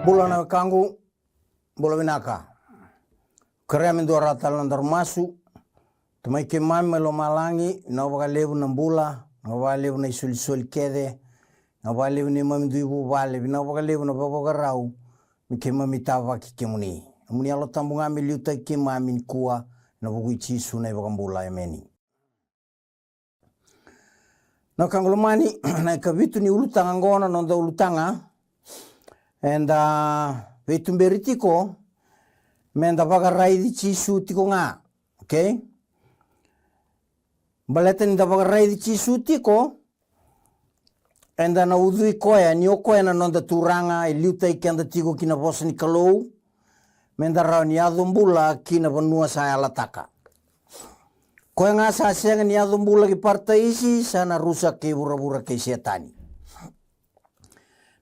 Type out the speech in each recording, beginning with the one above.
Bula na kangu, bula winaka. Karea mendora tala na darmasu. Tumai ke mami melo malangi, na waka levu na bula, na waka levu na isuli kede, na waka levu ni mami duibu wale, na waka levu na waka rau, mi ke mami tawa ki ke muni. Muni alo tambunga mi liuta ke mami ni kua, na waka ichisu na waka bula ya meni. Na kangulumani, na ikavitu ni ulutanga ngona, nonda ulutanga, and vetumberi tiko menda vagarai di chisu tiko nga, okay? Baleta ni da vagarai di chisu tiko and na udui koya ni okoya na nonda turanga iliuta ikenda tiko kina bosa ni kalou menda rao ni adumbula kina vanua sa alataka. Koya nga sa senga ni adumbula ki parta isi sana rusak ke bura-bura ke setani.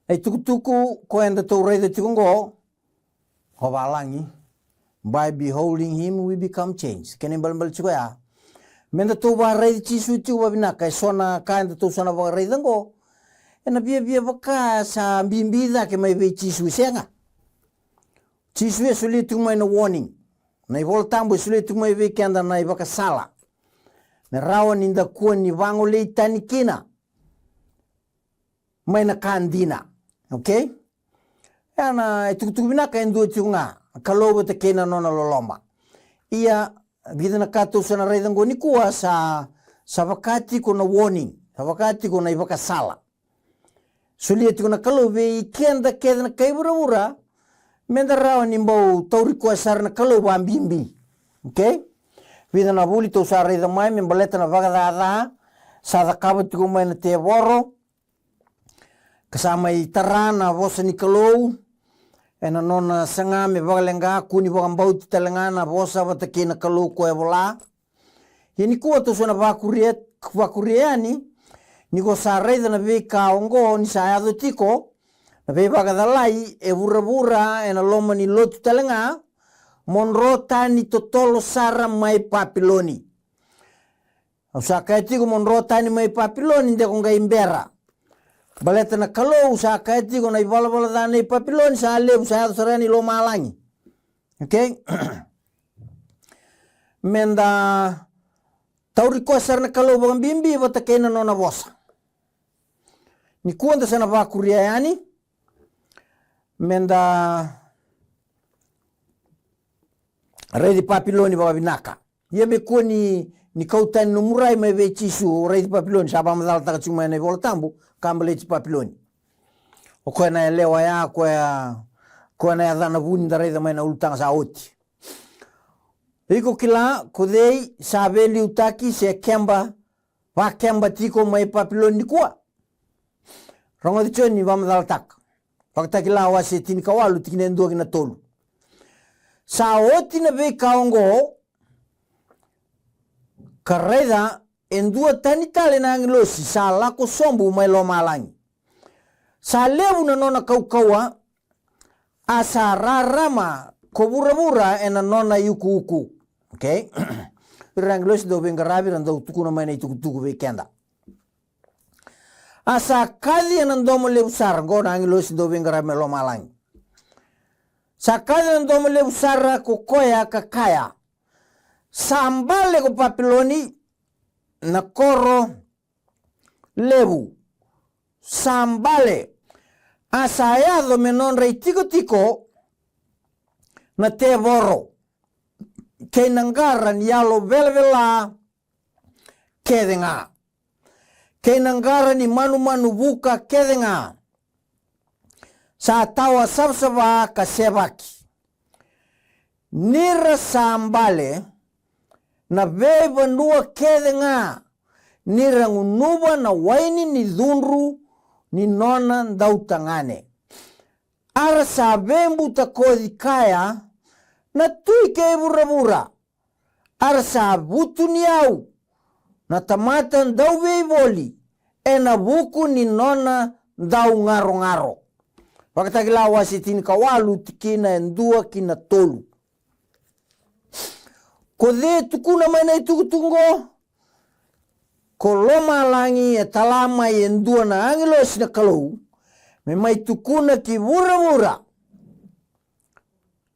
Ai tuku-tuku ko enda tau rei de tikungo ho walangi by beholding him we become changed. Kene bal chuko ya. Menda tau wa rei chisu tu wa bina kai sona ka enda tau sona wa rei dango. Ena bia baka sa bimbida ke mai ve chisu senga. Chisu suli tu mai na warning. Na ivol tambo suli tu mai ve kenda na ibaka sala. Na rawan inda kuwa ni wango le tani kina. Mai na kandina. Okay? Ana tuku binaka endu tiunga kalobo te kena nona loloma. Ia vida na kato sana raidango ni kuwa sa wakati ko na warning, sa wakati ko na ibaka sala. Sulia tiko na kalobe ikenda keda na kaibura-bura menda rawa ni mbau tauri kuwa sara na kalobo ambimbi. Okay? Vida na buli tau sa raidang mai membaleta na vagadada sa dakaba tiko mai na te woro kasama i tarana vosa ni kalou ena nona sanga me vagalenga kuni vagambau ti talenga na vosa vatake na kalou ko evola yeni kuwa to sona vakuriani ni ko sa reida na ve kaongo ni sa ado tiko na ve vagadalai e vura ena loma ni lotu talenga monrota ni totolo sara mai papiloni usa kai tiko monrota ni mai papiloni de konga imbera baleta na kalau sa kaiti ko na ivala dana papilon sa lebu sa sarani lo malangi. Okay? Menda tauri ko sar na kalau bang bimbi bata kena nona bosa. Ni kuanta sana va kuria yani. Menda redi papiloni baba binaka. Ye be ko ni kautan no murai mai ve chisu redi papiloni sa ba madal ta chuma na vola tambu. Kambale papiloni. O koe na lewa ya koe na dana vuni da reida mai na ulutanga sa oti. Iko kila kodei sa veli utaki se kemba wa kemba tiko mai papiloni kua. Rongo di choni wa madal tak. Pakta kila wa se tini kawalu tikine ndua kina tolu. Sa oti na ve kaongo kareda endua tani tale na angilosi sa lako sombu mai lo malangi. Sa lebu na nona kau-kaua asa rarama ko bura-bura ena nona yuku-uku. Okay? Ira angilosi do bengarabi randa utuku na mai na ituku-tuku vekenda. Asa kadi ena ndomo lebu sara ngona angilosi do bengarabi lo malangi. Sa kadi ena ndomo lebu sara kukoya kakaya. Sambale ko papiloni na koro lebu sambale asayado menon rei tiko na te voro ke nangaran yalo velvela kedenga ke nangaran ni manu buka kedenga sa tawa sabsaba kasebaki nira sambale na veva nua kedenga ni rangunuba na waini ni dhunru ni nona ndautangane. Ara sa vembu ta kodi kaya na tui ke bura-bura. Ara sa butu ni au na tamata ndau veivoli e na buku ni nona ndau ngaro-ngaro. Wakatagila wasitini kawalu tikina endua kina tolu. Kode tukuna mai na tukutungo ko loma langi e talama i endua na angilos na kalau me mai tukuna ki vura-vura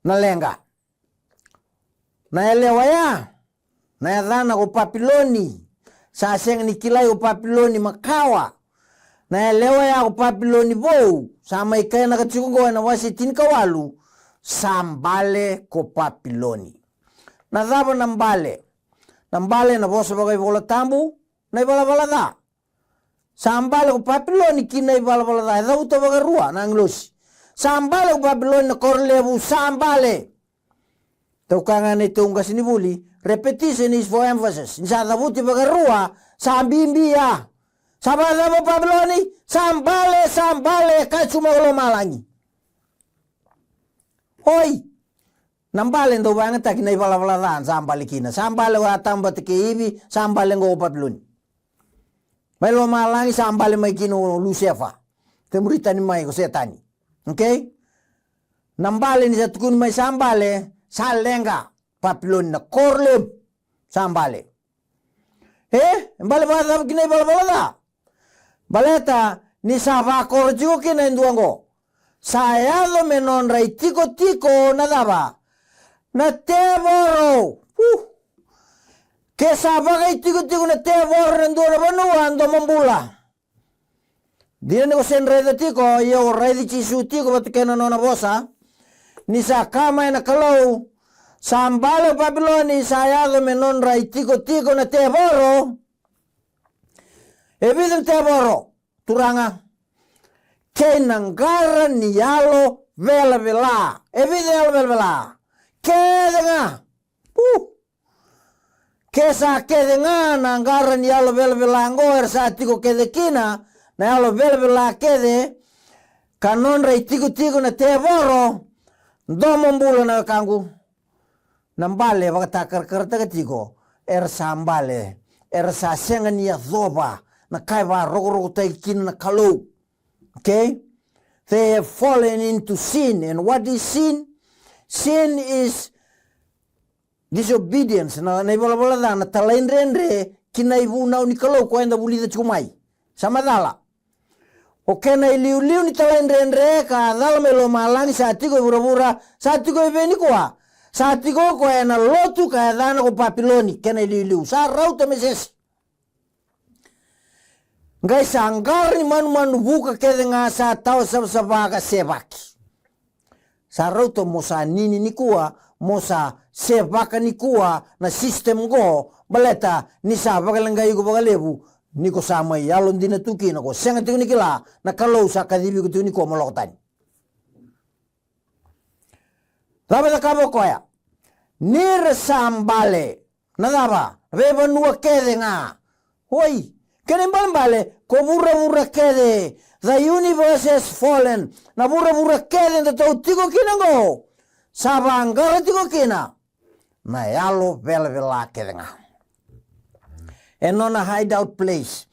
na lenga. Na elewa ya, na yadhana ko Papiloni, sa seng ni kilay ko Papiloni makawa, na elewa ya ko Papiloni bou, sa may kaya nakatsukungawa na wasitin kawalu, sambale ko Papiloni. Na dhaba nambale na bosa bagay bola tambu, na ibala-bala da. Sambale ko Papiloni kina ibala-bala da, edha uta bagarua na anglosi. Sambale ko Papiloni na korlebu, sambale. Tau kangan ito ang kasinibuli, repetition is for emphasis. Sa dabuti bagarua, sambimbi ya. Sabada mo Papiloni, sambale, kahit sumagalo malangi. Hoy! Nambale ndo ba nga taki na ipalapaladaan, sambale kina. Sambale wa tamba tiki ibi, sambale ngo Papiloni. May lo malangi, sambale may kino Lucifer. Temurita ni may ko setani. Okay? Nambale ni sa tukun may sambale, salenga Papiloni na korleb sambale. Mbale ba ta kina ipalapalada? Baleta ni sa vakor jigo kina induango. Sayado menon ray tiko na daba. Na tevoro. Ke sabagay tiko na tevoro nando na banua ando mambula. Dia ni ko sen reda tiko, yo redi chisu tiko bat kena nona bosa. Ni sa kama na kalau sambalo Papiloni sayado menon ray tiko na tevoro. Ebidem tevoro turanga. Kenangara ni yalo vela. Evide yalo vela. Kedenga. Kesa kedenga nangara ni yalo vela ngoer sa tiko kedekina na yalo vela kede kanon rei tiko na tevoro domo mbulo na kangu nambale wakata karta tiko sambale sa senga ni azoba na kaiba rogo tai kin na kalau. Okay? They have fallen into sin. And what is sin? Sin is disobedience. Na ibala-bala da, na talainrenre, kinaibunaw ni kalau ko enda bulida chumay. Samadala. Okay na iliu-liu ni talainrenre, ka dala melo malangi sa atiko ibura-bura, sa atiko ibeni kuwa. Sa atiko ko na lotu ka dana ko Papiloni, kena iliu-liu. Sa rauta meses. Ngai sanggar ni manu buka kede nga sa tau sa baga sebaki. Sa rauto mo sa nini ni kuwa, mo sa sebaka ni kuwa na system go, baleta ni sa bagalanggay ko bagalebu, ni ko sama yalon din na tuki na ko. Senga tiyo ni kila, na kalau sa kadibi ko tiyo ni ko malokotan. Labi na kabo ko ya, nir sambale, nadaba, beba nuwa kede nga, hoy, kenen bale, ko burra kede. The universe has fallen. Na burra kede na tau tiko kina go. Sabangara tiko kina. Na yalo vela kede nga. And on a hideout place.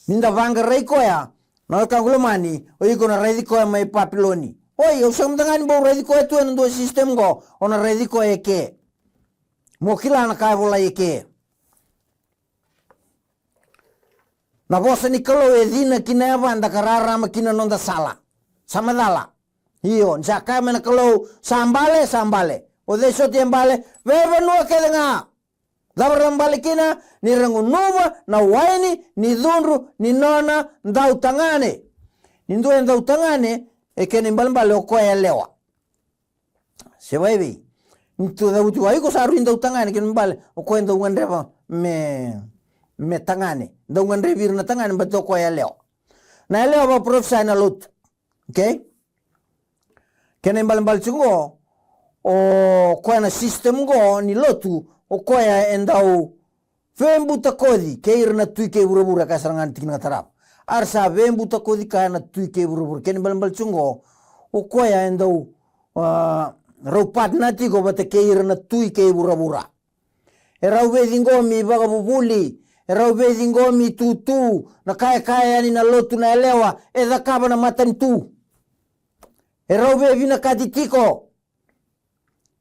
Minda vanga rei koya. Na kangulumani. O iko na rei koya may Papiloni. Oy, usang mtangan bo rei koya tuwa nando system go. O na rei koya ke. Mo kila na kaya bola ke. Na bosa ni kalau edina kina anda kararama kina nonda sala. Samadala. Iyo, nsa kama na kalau sambale. O de so tiembale, beba nuwa kede nga. Dabar nambale kina, ni rangu nuwa, na waini, ni dhunru, ni nona, ndau tangane. Ninduwa ndau tangane, kene mbale o koya lewa. Sebaebi. Ntu da uti waiko saru ndau tangane, kene mbale o koya ndau ngandreva me tangane. Daungan revir na tangane bato ko ya leo. Na leo ba profesa na lut. Okay? Kena mbal chungo o ko na system go ni lotu o ko ya endau vembuta kodi keir na tuike burubura kasarangan tikin tarap. Arsa vembuta kodi ka na tuike burubura kena mbal chungo o ko ya endau ropat na tiko bata keir na tuike burubura. Erau vedingo mi baga bubuli. Erau vedingo mi tutu. Na kaya ni na lotu na elewa. Eda kaba na matan tu. Erau vevina katitiko.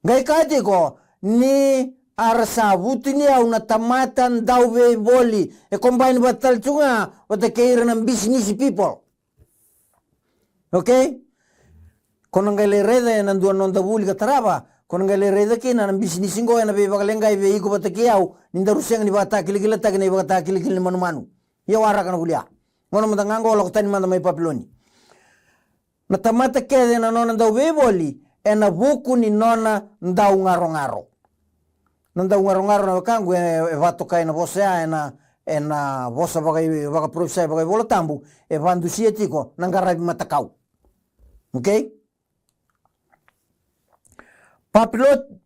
Ngai katiko. Ni arsa vuti au na tamatan dau ve boli. E combine batal chunga. Wata keira ng business people. Okay? Kona ngai le reda na ndua nonda vuli katarava. Kona ngai le reda kina na bisnis ngo na be bakalenga ibe iko bataki au ninda ruseng ni bata kilikila tak ni bata kilikil ni manu. Ya wara kana vulia. Ngono mandangango lo kutani manda mai Papiloni. Na tamata kede na nona ndau beboli na buku ni nona ndau ngaro-ngaro. Ndau ngaro-ngaro na kangu vato kai na bosea na bosa bagai profesa bagai bola tambu vandu sietiko nangarabi matakau. Okay?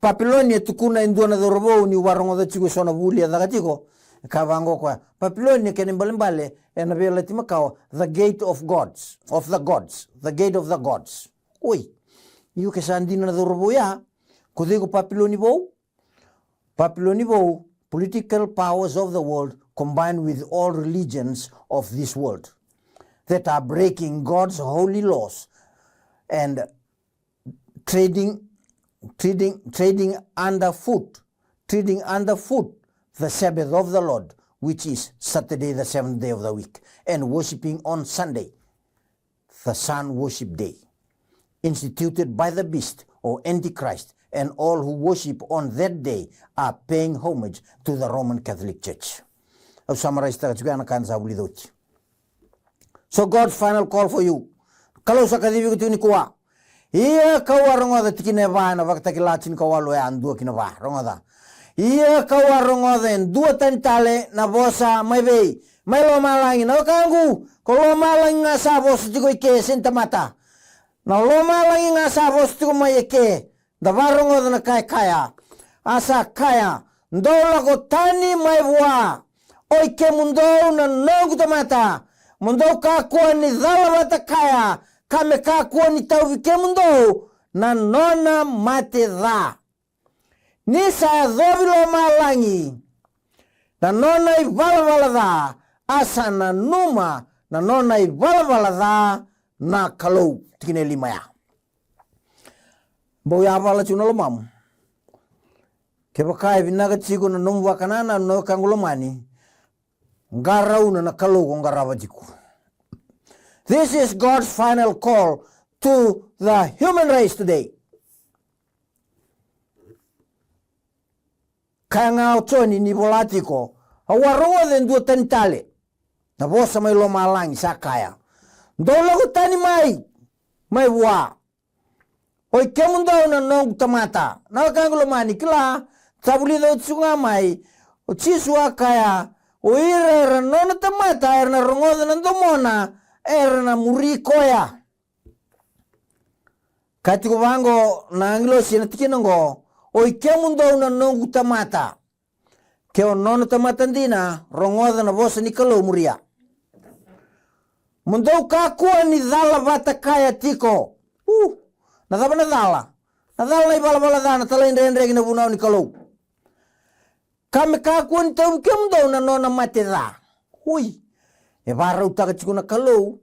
Papiloni tukuna indua na dorobo ni warongo da chigo sona vuli da gatiko kavango kwa Papiloni kene mbalimbale na vela timakao the gate of the gate of the gods. Oi yu ke sandina na dorobo ya kudego Papiloni bo political powers of the world combined with all religions of this world that are breaking God's holy laws and trading underfoot the Sabbath of the Lord, which is Saturday, the 7th day of the week, and worshipping on Sunday, the sun worship day, instituted by the beast or Antichrist, and all who worship on that day are paying homage to the Roman Catholic Church. I'll summarize that. So God's final call for you. Kalau sakadibi ko ni kuwa. Iya kawarongo da tikine va na vakta kilachin kawalo ya andua kinava rongoda. Iya kawarongo da dua tantale na bosa mai vei. Mai lo malangi na kangu. Ko lo malangi nga sa bos tiko ike senta mata. Na lo malangi nga sa bos tiko mai ike. Da varongo da na kaya. Asa kaya. Ndola ko tani mai vua. Oike mundo na nongu tamata. Mundo kakua ni dhala bata kaya. Kame kakua ni tau vike mundo na nona mate dha. Nisa dhovilo malangi. Na nona i vala dha. Asa na numa na nona i vala dha na kalau tikine lima ya. Bo ya vala chuna lo mamu. Kepakai vinaga chigo na nomu wakanana no kangulomani. Ngarauna na kalau ko ngarawa jiku. This is God's final call to the human race today. Kaya nga otoni ni volatiko, awarongo den dua tantale. Na bosa may lomalang sa kaya. Dolo ko tani may wa. Oy kemundo na nong tamata. Na kangulo mani kila sabuli do tsunga mai. O chiswa kaya o ira nona tamata erna rongoda nandomona. Erna murikoya. Katiko vango na anglo sinatikino oi kemundo na nongu tamata. Keo nono tamata ndina rongoda na bosa ni kalau muria. Mundo kakua ni dhala bata kaya tiko. Nadaba na dhala. Na dhala na ibala dana tala indrendregi na bunau ni kalau. Kame kakua ni tau kemundo na nona mate dha. Hui. E vara utaka chiko na kalau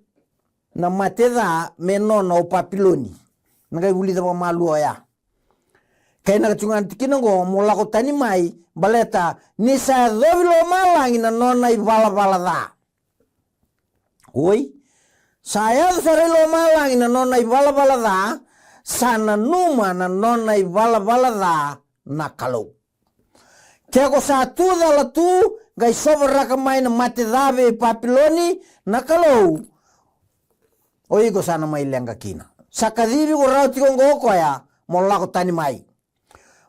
na mateda me nona o Papiloni. Nagai vulida pa malua ya. Kaya nakachungan tikinango mula ko tani mai baleta ni sa dhovilo malangi na nona i vala da. Oi. Saya sarilo malangi na nona i vala da. Sana numa na nona i vala da na kalau. Kaya ko sa tu dala tu gai sobra kamay na matedave Papiloni na kalau. Oi ko sana mai lenga kina. Sakadibi ko rauti ko ngoko ya mola ko tani mai.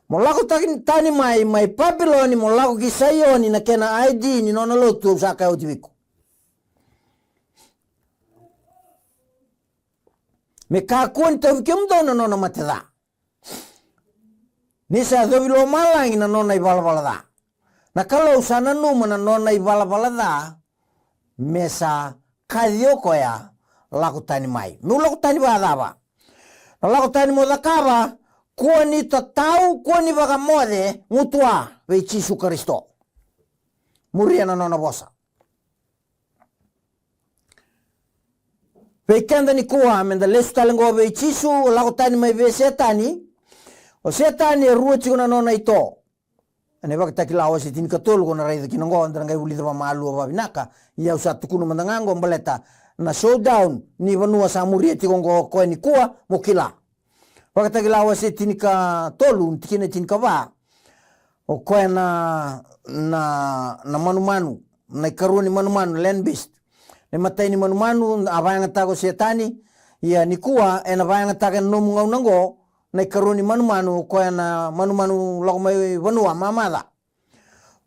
Mola ko tani mai Papiloni mola ko kisayoni na kena ID ni nona lotu saka utiviku. Me kakun te vikimdo na nona mateda. Nisa dovilo malangi na nona ivala da. Na kalau sana numa na nona i vala da, mesa kadioko ya laku tani mai. Nu laku tani ba. Na laku tani moda kaba, kuwa ni tatau, kuwa ni baka mode, ngutua, vei Jesu Kristo. Muria na nona bosa. Vei kenda ni kuwa, menda lesu talengo vei Jesu, laku tani mai vei setani, o setani e rua chiko na nona ito. Ane baka takilawa si tini katolo ko na raida kinongo andra ngai ulida pa malu pa binaka ia usa tukunu mandangango mbaleta na showdown ni vanua sa muria tikongo ko ni kuwa mokila Wakatagilawa se tinika tolu tikine tinika va o koe na manumanu na ikaruni manumanu land based le matai ni manumanu avayanga tago setani ia nikua ena vayanga taga nomu ngau nango na ikaruni manumanu koe na manumanu lago mai vanua mamada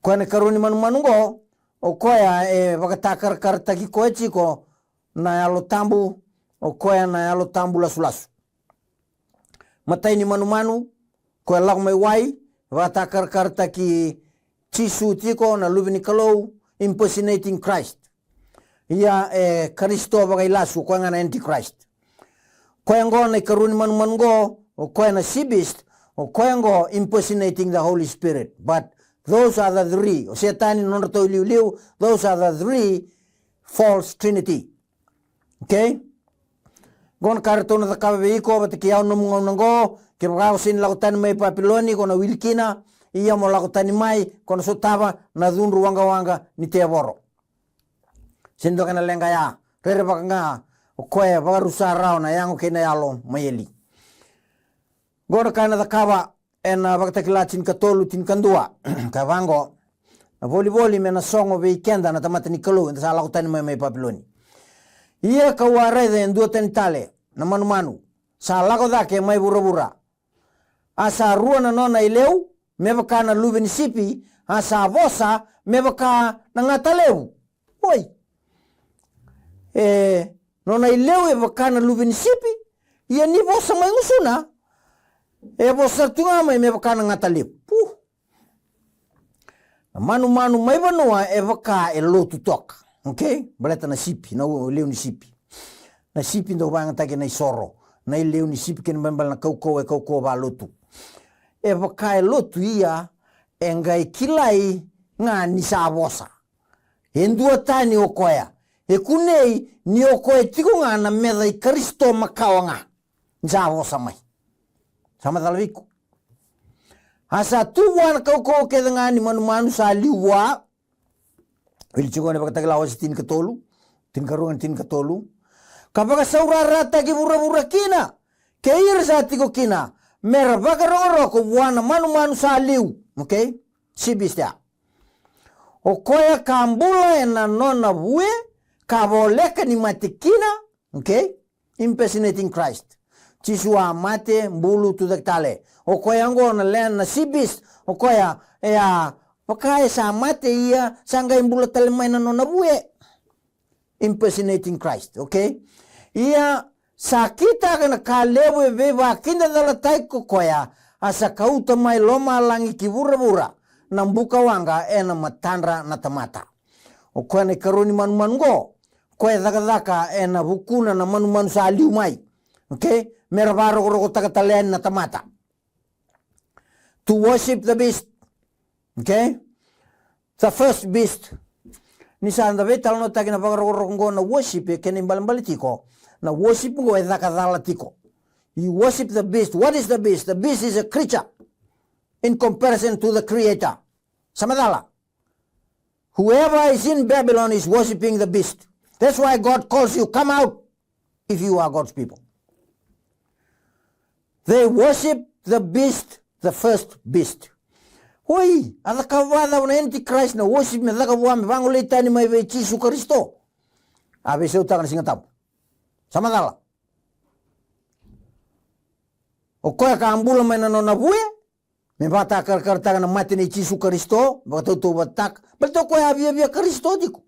koe na ikaruni manumanu go o koe e wakatakar taki koe chiko na yalo tambu o koe na yalo tambu lasu matai ni manumanu koe lago mai wai wakatakar taki chisu tiko na luvini kalou impersonating Christ ia Kristo bagai lasu koe ngana antichrist koe ngo na ikaruni manumanu go o koe na sibist o koe ngo impersonating the Holy Spirit. But those are the three o setani non to liu those are the three false trinity. Okay, gon kartona da kabe iko batiki au no ngo ke brao sin lautan mai papiloni kona wilkina ia mo lautani mai kona sotava na dunru wanga ni te boro sindo kana lenga ya rere bakanga o koe varusa rao na yango kena yalo mayeli gon kana da kaba ena baktakila tin katolu tin kandua kavango na volleyball mena songo weekenda na tamata ni kalu nda sala lautani mai papiloni ia kaware de ndu tentale na manumanu sa lago dake mai burabura asa rua na nona ileu mebaka na luveni sipi asa vosa mebaka na ngataleu oi nona ileu ebaka na luveni sipi ia ni vosa mai ngusuna vosa tunga mai mebaka na ngataleu manu mai vanua ebaka lotu toka. Okay, baleta na sipi na leu ni sipi na sipi ndo banga take na isoro na leu ni sipi ken bambal na kauko ba lotu e vakai lotu ia engai kilai nga ni sabosa endua tani okoya e kunei ni okoe tiko nga na meda i Kristo makao nga sabosa mai sama dalviku asa tu wan kauko ke nga ni manu sa liwa Ili chukone pakataglawa si tin katolu, tin karuan tin katolu. Kapag saurarata ki bura kina, keir sa tiko kina, mera bakaroro ko wana manu sa liu, okay? Sibistia. O koya kambula ena nona bue, kaboleka ni matikina, okay? Impersonating Christ. Chisua mate mbulu tudaktale. O koya ngo na len na sibis, o koya pakai sa mate ia sangga imbula talemai na nona bue impersonating Christ. Okay, ia sakita kana kalewe beba kinda dala taiko koya asa kauta mai loma langi kibura nambuka wanga ena matandra na tamata o koya ne karuni manu go koya daka ena bukuna na manu sa liu mai. Okay, merabaro rogo takatalen na tamata to worship the beast. Okay, the first beast. Nisa anda vetal no tagi na pagarogo na worship e kene balambalitiko. Na worship go e dakadalatiko. You worship the beast. What is the beast? The beast is a creature in comparison to the creator. Samadala. Whoever is in Babylon is worshiping the beast. That's why God calls you, come out if you are God's people. They worship the beast, the first beast. Oi, ada kawada na antichrist na worship me daga buame bangole tani mai ve Yesu Kristo. Abe se utaka na singatap. Samadala. O koya ka ambula mai na nona bue, me bata karta na mate ni Yesu Kristo, bata to batak, beto koya via Kristo diko.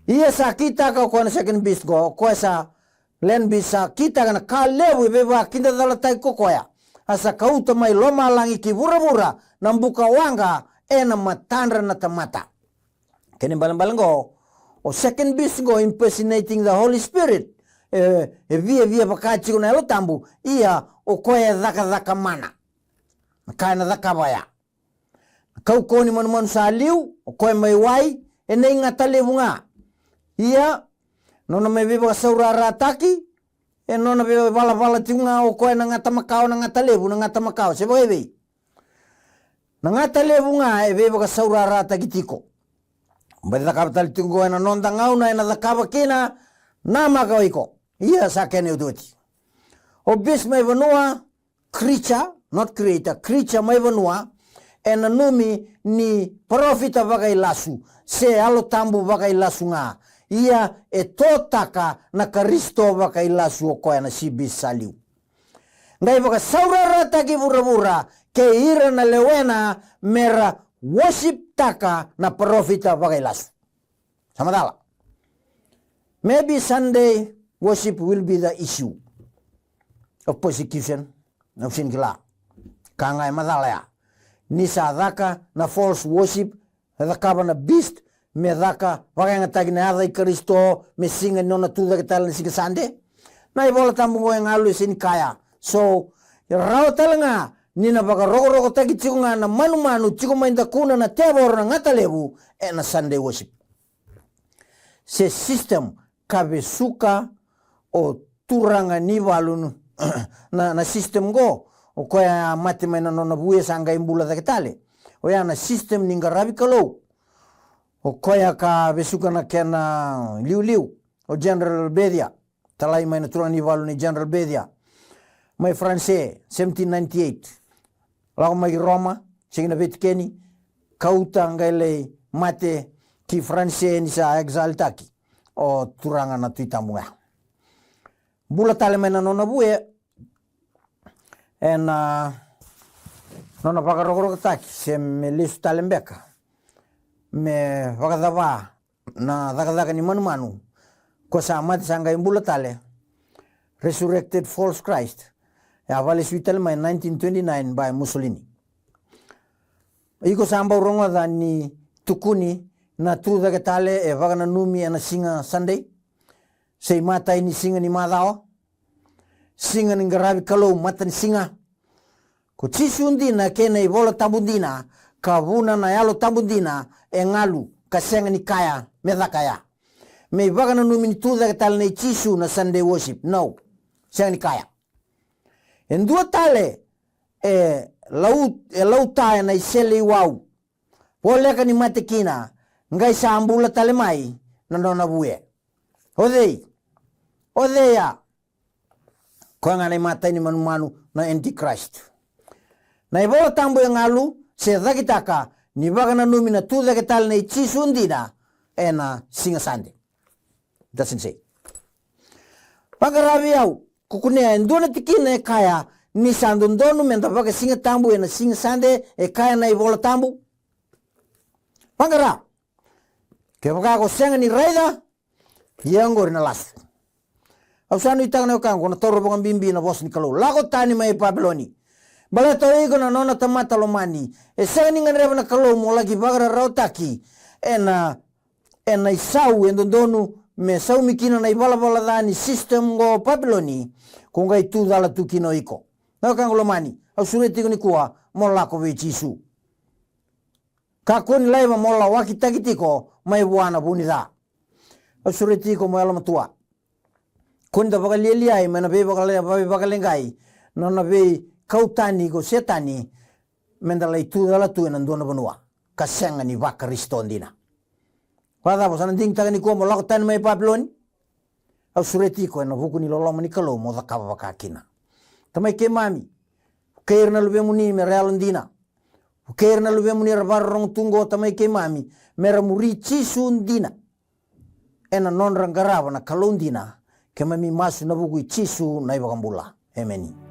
Ia sa kita ka ko na second beast go, koya sa len bisa kita kana kalebu beba kinda dala tai ko koya. Asa kauta mai loma langi ki bura nambuka wanga ena matandra na tamata. Kene balang go o second beast go impersonating the Holy Spirit. Via pakachi ko na elo tambu ia o koya daka mana. Kana daka baya. Kau ko ni manu sa liu o koya mai wai ene ngatale bunga. Ia nona mai beba saurara taki e nona be bala tinga o koe na ngata makao na ngata lebu na ngata makao se boebe na ngata lebu nga e be ka saurara ta gitiko ba da kapital tingo na nonda ngau na da kaba kina na makao iko ia sa kene udoti Obis may vanua creature, not creator, creature may vanua, e na numi ni profita vakai lasu, se alo tambu vakai lasu nga. Ia e totaka na karisto vakai lasu o koe na sibis saliu. Ngai vaka saurara taki vura-vura ke ira na lewena mera worship taka na profita vakai lasu. Samadala. Maybe Sunday worship will be the issue of persecution of sinkila. Kangai madala ya. Nisa dhaka na false worship, dhaka na beast, me dhaka vakai ngatagi na adai Kristo, me singa nona tuda kitala nisika sande. Na ibola tambungo yang alu sin kaya. So, rao talanga, nina baka roko-roko tagi chiko nga na manu-manu, chiko mainda kuna na tebor na ngatalebu, e na Sunday worship. Se system kabe suka o turanga ni valunu na system go o koya mate mai na nona buye sanga imbula da ketale o ya na system ninga rabi kalau o koya ka besuka na kena liu o General Bedia talai mai na turanga ni valunu General Bedia mai France 1798 lao mai Roma singina vetkeni kauta ngaile mate ki France ni sa exaltaki o turanga na tuitamunga. Bula tale mena nona buye en nona pakarokoro taki se me lisu tale mbeka me wakadava na dakadaka ni manu ko sa mati sanga imbula tale resurrected false Christ ya vale suitale mai 1929 by Mussolini. Iko samba uronga da ni tukuni na tuda ke tale e vagana numi ana singa Sunday sei mata ini singa ni madao singa ni ngarabi kalau mata ni singa ko chisundina kena i bola tambundina ka vuna na yalo tambundina e ngalu ka senga ni kaya medha kaya me vagana numi ni tuda ke tale ni chisu na Sunday worship no senga ni kaya en dua tale e lauta na isele wau wole ka ni mate kina ngai sambula tale mai na nona buye. Odeya. Ko ngane mata ni manu na antichrist. Na ibola tambo yang alu se dakitaka ni bagana numi na tu dakital na chisundina ena singa sande. Doesn't say. Pagarabi au kukunea endona tikine kaya ni sandondonu menda baga singa tambo ena singa sande e kaya na ibola tambo. Pagara ke baka ko senga ni raida yangor na las ausanu itang na kan kono toro bang bimbi na bos ni kalau lago tani mai Babiloni balato ego na nona tamata lomani e senga ni ngare na kalau mo lagi bagara rautaki ena isau endondonu me sau mikina na ibala dani system go Babiloni konga itu dala tukino iko na kan lomani ausureti ni kuwa mo lako ve chisu kakoni laiva mola wakitakitiko mai buana bunida. Asureti ko moela matua. Kunda bakali ai mana be bakalengai nona be kautani go setani mendala itu dala tu nandona banua. Kasenga ni vakaristo ndina. Pada bosan ding tagani ko mo laktan mai Babiloni. Asureti ko na hukuni loloma ni kalo mo zakaba bakakina. Tamai ke mami. Kairna lube muni me real ndina. Kairna lube muni rabarong tunggo tamai ke mami. Mera muri chisundina ena non rangarava na kalundina ke mami masu na bugu chisu na ibagambula. Amen.